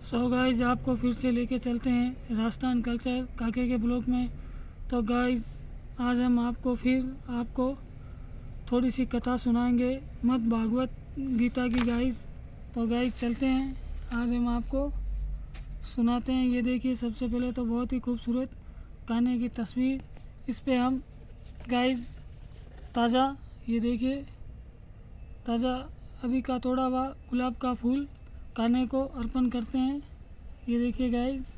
So guys आपको फिर से लेके चलते हैं राजस्थान कल्चर काके के ब्लॉग में। तो गाइज आज हम आपको थोड़ी सी कथा सुनाएंगे मद् भागवत गीता की गाइज। तो गाइज चलते हैं, आज हम आपको सुनाते हैं। ये देखिए, सबसे पहले तो बहुत ही खूबसूरत कान्हे की तस्वीर। इस पे हम गाइज ताज़ा, ये देखिए ताज़ा अभी का तोड़ा हुआ गुलाब का फूल कान्हे को अर्पण करते हैं। ये देखिए गाइस,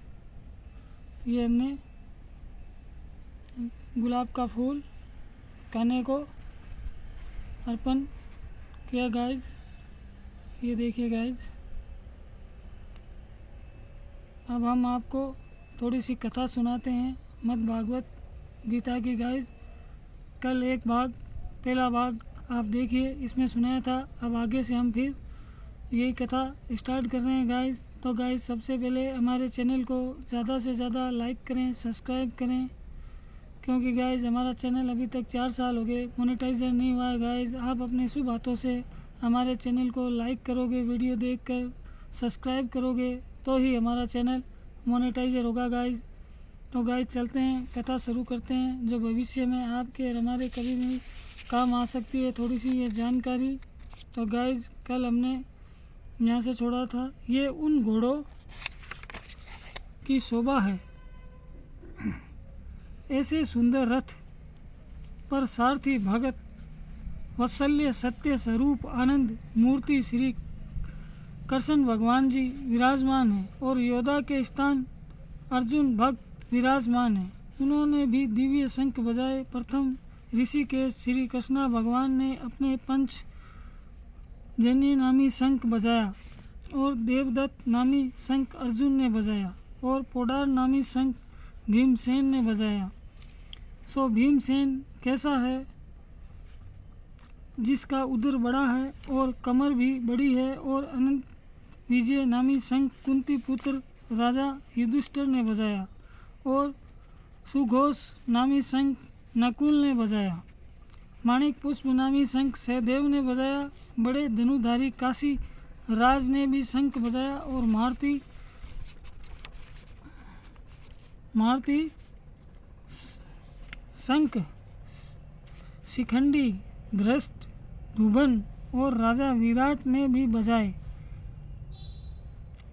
ये हमने गुलाब का फूल कान्हे को अर्पण किया गाइस। ये देखिए गाइस, अब हम आपको थोड़ी सी कथा सुनाते हैं मद् भागवत गीता की गाइस। कल एक भाग, पहला भाग आप देखिए, इसमें सुनाया था। अब आगे से हम फिर यही कथा स्टार्ट कर रहे हैं गाइस। तो गाइस सबसे पहले हमारे चैनल को ज़्यादा से ज़्यादा लाइक करें, सब्सक्राइब करें, क्योंकि गाइस हमारा चैनल अभी तक 4 साल हो गए, मोनेटाइजर नहीं हुआ है गाइस। आप अपने शुभ हाथों से हमारे चैनल को लाइक करोगे, वीडियो देखकर सब्सक्राइब करोगे तो ही हमारा चैनल मोनेटाइजर होगा गाइस। तो गाइस चलते हैं, कथा शुरू करते हैं जो भविष्य में आपके और हमारे कभी भी काम आ सकती है, थोड़ी सी ये जानकारी। तो गाइस कल हमने यहाँ से छोड़ा था, ये उन घोड़ों की शोभा है, ऐसे सुंदर रथ पर सारथी भगत वत्सल्य सत्य स्वरूप आनंद मूर्ति श्री कृष्ण भगवान जी विराजमान है और योद्धा के स्थान अर्जुन भक्त विराजमान है। उन्होंने भी दिव्य शंख बजाए। प्रथम ऋषिकेश श्री कृष्ण भगवान ने अपने पंच जन्य नामी शंख बजाया और देवदत्त नामी शंख अर्जुन ने बजाया और पोडार नामी शंख भीमसेन ने बजाया। सो भीमसेन कैसा है? जिसका उदर बड़ा है और कमर भी बड़ी है। और अनंत विजय नामी शंख कुंती पुत्र राजा युधिष्ठिर ने बजाया और सुघोष नामी शंख नकुल ने बजाया। माणिक पुष्प नामी शंख सहदेव ने बजाया। बड़े धनुधारी काशी राज ने भी शंख बजाया और मारुति शंख शिखंडी धृष्ट धुबन और राजा विराट ने भी बजाए।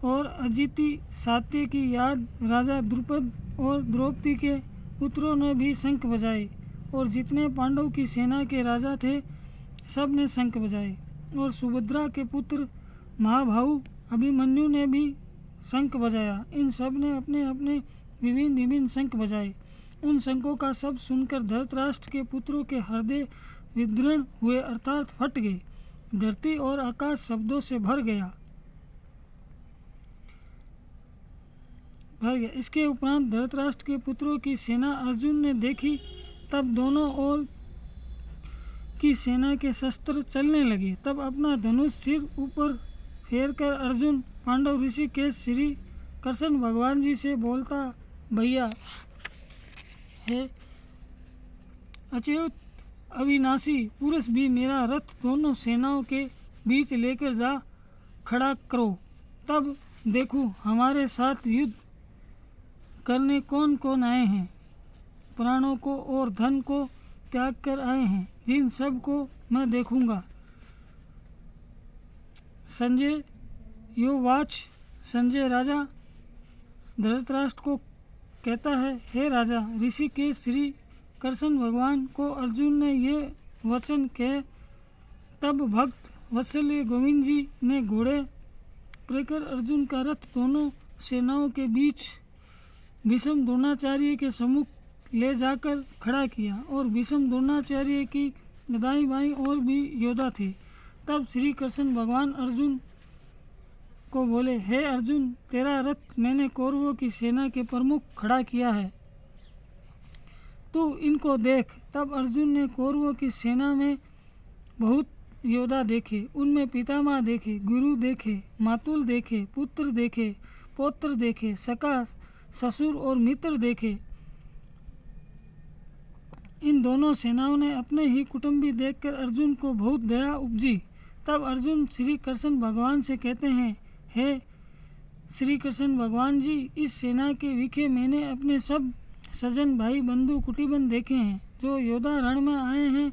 और अजिति सात्य की याद राजा द्रुपद और द्रौपदी के पुत्रों ने भी शंख बजाए। और जितने पांडव की सेना के राजा थे सब ने शंख बजाए। और सुभद्रा के पुत्र महाभाऊ अभिमन्यु ने भी शंख बजाया। इन सब ने अपने अपने विभिन्न शंख बजाए। उन शंखों का शब्द सुनकर धृतराष्ट्र के पुत्रों के हृदय विदृढ़ हुए, अर्थात फट गए। धरती और आकाश शब्दों से भर गया। इसके उपरांत धृतराष्ट्र के पुत्रों की सेना अर्जुन ने देखी। तब दोनों ओर की सेना के शस्त्र चलने लगे। तब अपना धनुष सिर ऊपर फेरकर अर्जुन पांडव ऋषिकेश श्री कृष्ण भगवान जी से बोलता, भैया है अच्युत अविनाशी पुरुष भी मेरा रथ दोनों सेनाओं के बीच लेकर जा खड़ा करो। तब देखूं हमारे साथ युद्ध करने कौन कौन आए हैं। प्राणों को और धन को त्याग कर आए हैं, जिन सब को मैं देखूंगा। संजय योवाच, संजय राजा धृतराष्ट्र को कहता है, हे राजा ऋषिकेश श्री कृष्ण भगवान को अर्जुन ने ये वचन कहे। तब भक्त वत्सल्य गोविंद जी ने घोड़े लेकर अर्जुन का रथ दोनों सेनाओं के बीच भीष्म द्रोणाचार्य के सम्मुख ले जाकर खड़ा किया। और भीष्म द्रोणाचार्य की दाईं बाईं और भी योद्धा थे। तब श्री कृष्ण भगवान अर्जुन को बोले, हे अर्जुन, तेरा रथ मैंने कौरवों की सेना के प्रमुख खड़ा किया है, तू इनको देख। तब अर्जुन ने कौरवों की सेना में बहुत योद्धा देखे। उनमें पितामह देखे, गुरु देखे, मातुल देखे, पुत्र देखे, पौत्र देखे, सखा ससुर और मित्र देखे। इन दोनों सेनाओं ने अपने ही कुटुंबी देखकर अर्जुन को बहुत दया उपजी। तब अर्जुन श्री कृष्ण भगवान से कहते हैं, हे श्री कृष्ण भगवान जी, इस सेना के विखे मैंने अपने सब सजन भाई बंधु कुटिबंध देखे हैं जो योद्धा रण में आए हैं।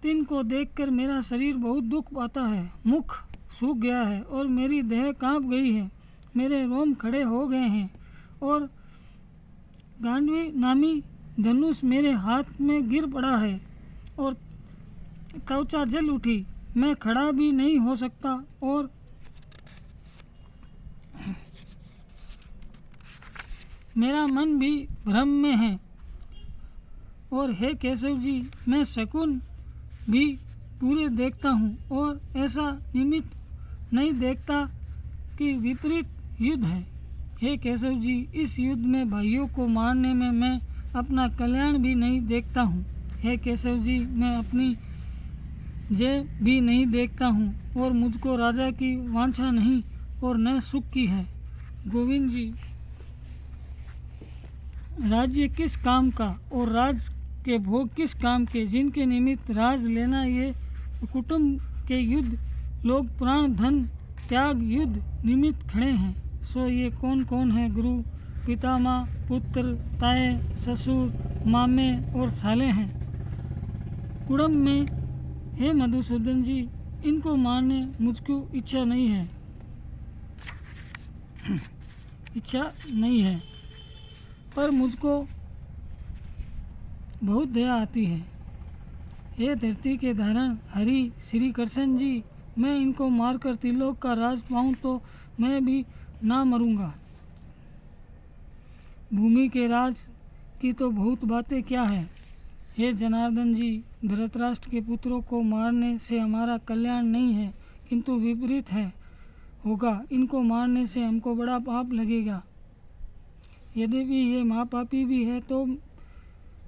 तिनको देखकर मेरा शरीर बहुत दुख पाता है, मुख सूख गया है और मेरी देह कांप गई है, मेरे रोम खड़े हो गए हैं और गांडवी नामी धनुष मेरे हाथ में गिर पड़ा है और त्वचा जल उठी, मैं खड़ा भी नहीं हो सकता और मेरा मन भी भ्रम में है। और हे केशव जी, मैं शकुन भी पूरे देखता हूँ और ऐसा निमित्त नहीं देखता कि विपरीत युद्ध है। हे केशव जी, इस युद्ध में भाइयों को मारने में मैं अपना कल्याण भी नहीं देखता हूँ। हे केशव जी, मैं अपनी जय भी नहीं देखता हूँ और मुझको राजा की वांछा नहीं और न सुख की है। गोविंद जी, राज्य किस काम का और राज के भोग किस काम के, जिनके निमित्त राज लेना ये कुटुंब के युद्ध, लोग प्राण धन त्याग युद्ध निमित्त खड़े हैं। सो ये कौन कौन है गुरु, पितामह, पुत्र, ताए, ससुर, मामे और साले हैं कुटुंब में। हे मधुसूदन जी, इनको मारने मुझको इच्छा नहीं है पर मुझको बहुत दया आती है। हे धरती के धारण हरि श्री कृष्ण जी, मैं इनको मारकर त्रिलोक का राज पाऊं तो मैं भी ना मरूंगा। भूमि के राज की तो बहुत बातें क्या है। हे जनार्दन जी, धृतराष्ट्र के पुत्रों को मारने से हमारा कल्याण नहीं है किंतु विपरीत है होगा। इनको मारने से हमको बड़ा पाप लगेगा। यद्यपि ये महापापी भी है तो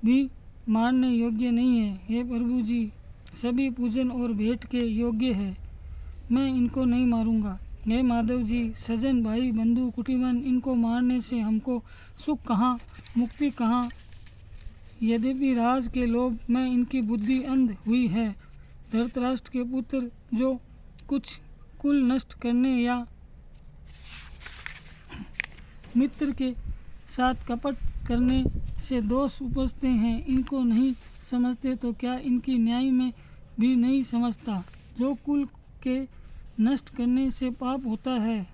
भी मारने योग्य नहीं है। हे प्रभु जी, सभी पूजन और भेंट के योग्य है, मैं इनको नहीं मारूंगा। हे माधव जी, सजन भाई बंधु कुटिबन, इनको मारने से हमको सुख कहाँ, मुक्ति कहाँ। यद्यपि राज के लोभ में इनकी बुद्धि अंध हुई है। धृतराष्ट्र के पुत्र जो कुछ कुल नष्ट करने या मित्र के साथ कपट करने से दोष उपजते हैं, इनको नहीं समझते तो क्या इनकी न्याय में भी नहीं समझता। जो कुल के नष्ट करने से पाप होता है,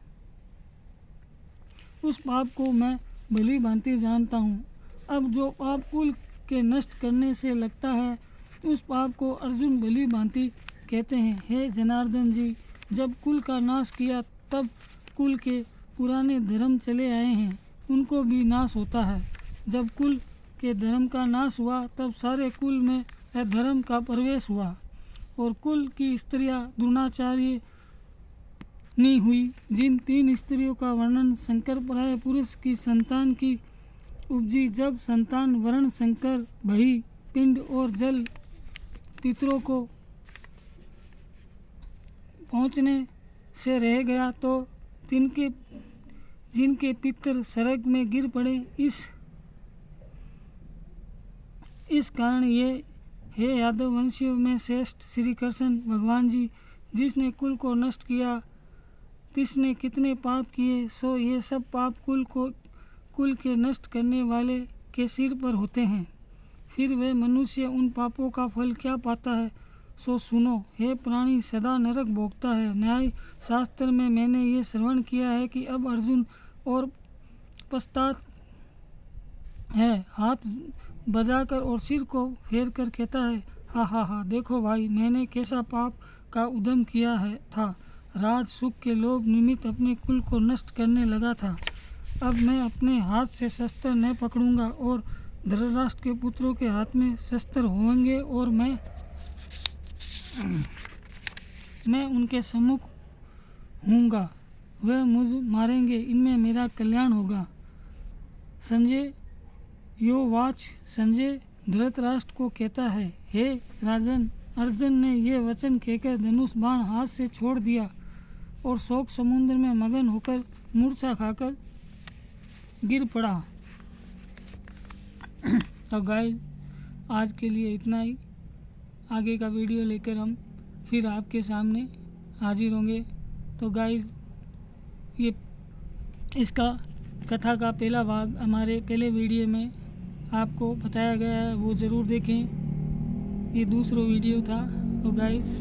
उस पाप को मैं भली भांति जानता हूँ। अब जो पाप कुल के नष्ट करने से लगता है, उस पाप को अर्जुन भली भांति कहते हैं। हे जनार्दन जी, जब कुल का नाश किया तब कुल के पुराने धर्म चले आए हैं, उनको भी नाश होता है। जब कुल के धर्म का नाश हुआ तब सारे कुल में अधर्म का प्रवेश हुआ और कुल की स्त्रियां द्रोणाचार्य नहीं हुई। जिन 3 स्त्रियों का वर्णन शंकर पराय पुरुष की संतान की उपजी, जब संतान वर्ण शंकर भई पिंड और जल पितरों को पहुँचने से रह गया तो जिनके पितर सरग में गिर पड़े, इस कारण ये हे यादव वंशियों में श्रेष्ठ श्री कृष्ण भगवान जी, जिसने कुल को नष्ट किया तिसने कितने पाप किए, सो ये सब पाप कुल के नष्ट करने वाले के सिर पर होते हैं। फिर वह मनुष्य उन पापों का फल क्या पाता है, सो सुनो। हे प्राणी सदा नरक भोगता है। न्याय शास्त्र में मैंने ये श्रवण किया है कि अब अर्जुन और पश्चात है, हाथ बजाकर और सिर को फेर कर कहता है, हा हा हा, देखो भाई, मैंने कैसा पाप का उद्यम किया था। राज सुख के लोभ निमित्त अपने कुल को नष्ट करने लगा था। अब मैं अपने हाथ से शस्त्र न पकड़ूंगा और धृतराष्ट्र के पुत्रों के हाथ में शस्त्र होंगे और मैं उनके सम्मुख हूँगा, वह मुझ मारेंगे, इनमें मेरा कल्याण होगा। संजय योवाच, संजय धृतराष्ट्र को कहता है, हे राजन, अर्जुन ने ये वचन कहकर धनुष बाण हाथ से छोड़ दिया और शोक समुद्र में मगन होकर मूर्छा खाकर गिर पड़ा। तो गाइस, आज के लिए इतना ही। आगे का वीडियो लेकर हम फिर आपके सामने हाजिर होंगे। तो गाइस, ये इसका कथा का पहला भाग हमारे पहले वीडियो में आपको बताया गया है, वो ज़रूर देखें। ये दूसरा वीडियो था। तो गाइस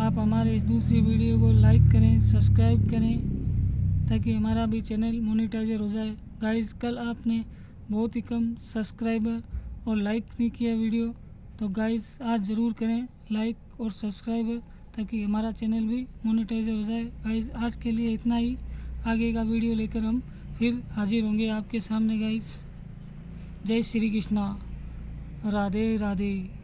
आप हमारे इस दूसरी वीडियो को लाइक करें, सब्सक्राइब करें ताकि हमारा भी चैनल मोनेटाइजर हो जाए। गाइस कल आपने बहुत ही कम सब्सक्राइबर और लाइक नहीं किया वीडियो, तो गाइस आज ज़रूर करें लाइक और सब्सक्राइबर ताकि हमारा चैनल भी मोनेटाइजर हो जाए। गाइस आज के लिए इतना ही, आगे का वीडियो लेकर हम फिर हाजिर होंगे आपके सामने। गाइस जय श्री कृष्णा, राधे राधे।